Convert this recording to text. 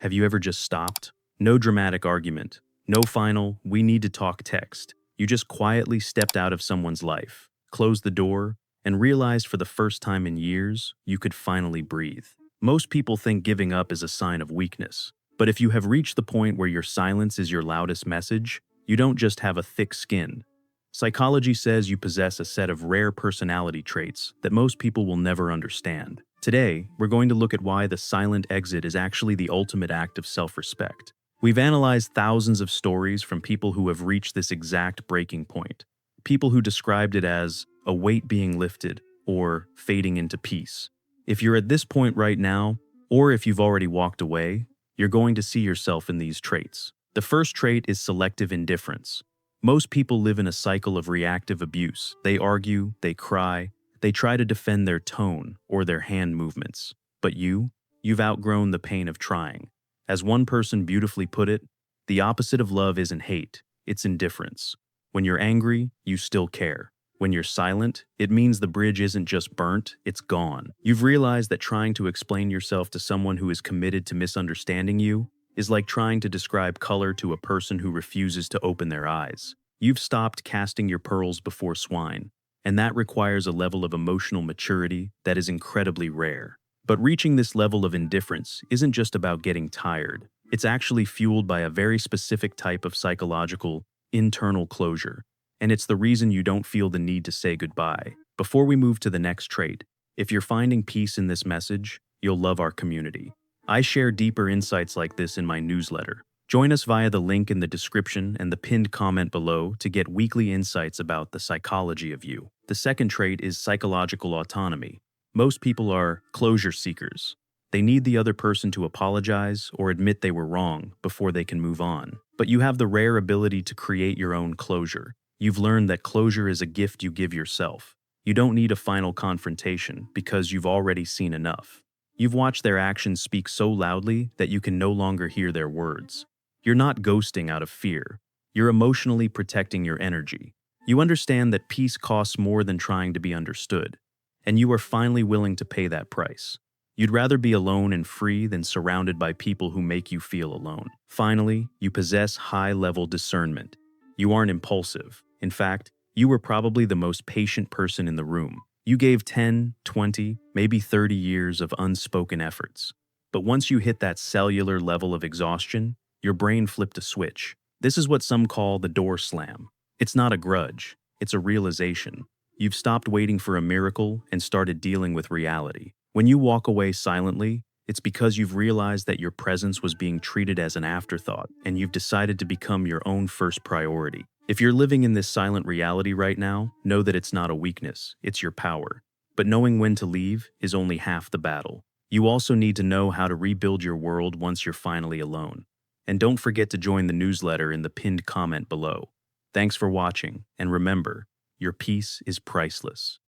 Have you ever just stopped? No dramatic argument. No final, we need to talk text. You just quietly stepped out of someone's life, closed the door, and realized for the first time in years you could finally breathe. Most people think giving up is a sign of weakness. But if you have reached the point where your silence is your loudest message, you don't just have a thick skin. Psychology says you possess a set of rare personality traits that most people will never understand. Today, we're going to look at why the silent exit is actually the ultimate act of self-respect. We've analyzed thousands of stories from people who have reached this exact breaking point. People who described it as a weight being lifted or fading into peace. If you're at this point right now, or if you've already walked away, you're going to see yourself in these traits. The first trait is selective indifference. Most people live in a cycle of reactive abuse. They argue, they cry, they try to defend their tone or their hand movements. But you've outgrown the pain of trying. As one person beautifully put it, the opposite of love isn't hate, it's indifference. When you're angry, you still care. When you're silent, it means the bridge isn't just burnt, it's gone. You've realized that trying to explain yourself to someone who is committed to misunderstanding you is like trying to describe color to a person who refuses to open their eyes. You've stopped casting your pearls before swine, and that requires a level of emotional maturity that is incredibly rare. But reaching this level of indifference isn't just about getting tired. It's actually fueled by a very specific type of psychological, internal closure. And it's the reason you don't feel the need to say goodbye. Before we move to the next trait, if you're finding peace in this message, you'll love our community. I share deeper insights like this in my newsletter. Join us via the link in the description and the pinned comment below to get weekly insights about the psychology of you. The second trait is psychological autonomy. Most people are closure seekers. They need the other person to apologize or admit they were wrong before they can move on. But you have the rare ability to create your own closure. You've learned that closure is a gift you give yourself. You don't need a final confrontation because you've already seen enough. You've watched their actions speak so loudly that you can no longer hear their words. You're not ghosting out of fear. You're emotionally protecting your energy. You understand that peace costs more than trying to be understood, and you are finally willing to pay that price. You'd rather be alone and free than surrounded by people who make you feel alone. Finally, you possess high-level discernment. You aren't impulsive. In fact, you were probably the most patient person in the room. You gave 10, 20, maybe 30 years of unspoken efforts. But once you hit that cellular level of exhaustion, your brain flipped a switch. This is what some call the door slam. It's not a grudge, it's a realization. You've stopped waiting for a miracle and started dealing with reality. When you walk away silently, it's because you've realized that your presence was being treated as an afterthought, and you've decided to become your own first priority. If you're living in this silent reality right now, know that it's not a weakness, it's your power. But knowing when to leave is only half the battle. You also need to know how to rebuild your world once you're finally alone. And don't forget to join the newsletter in the pinned comment below. Thanks for watching, and remember, your peace is priceless.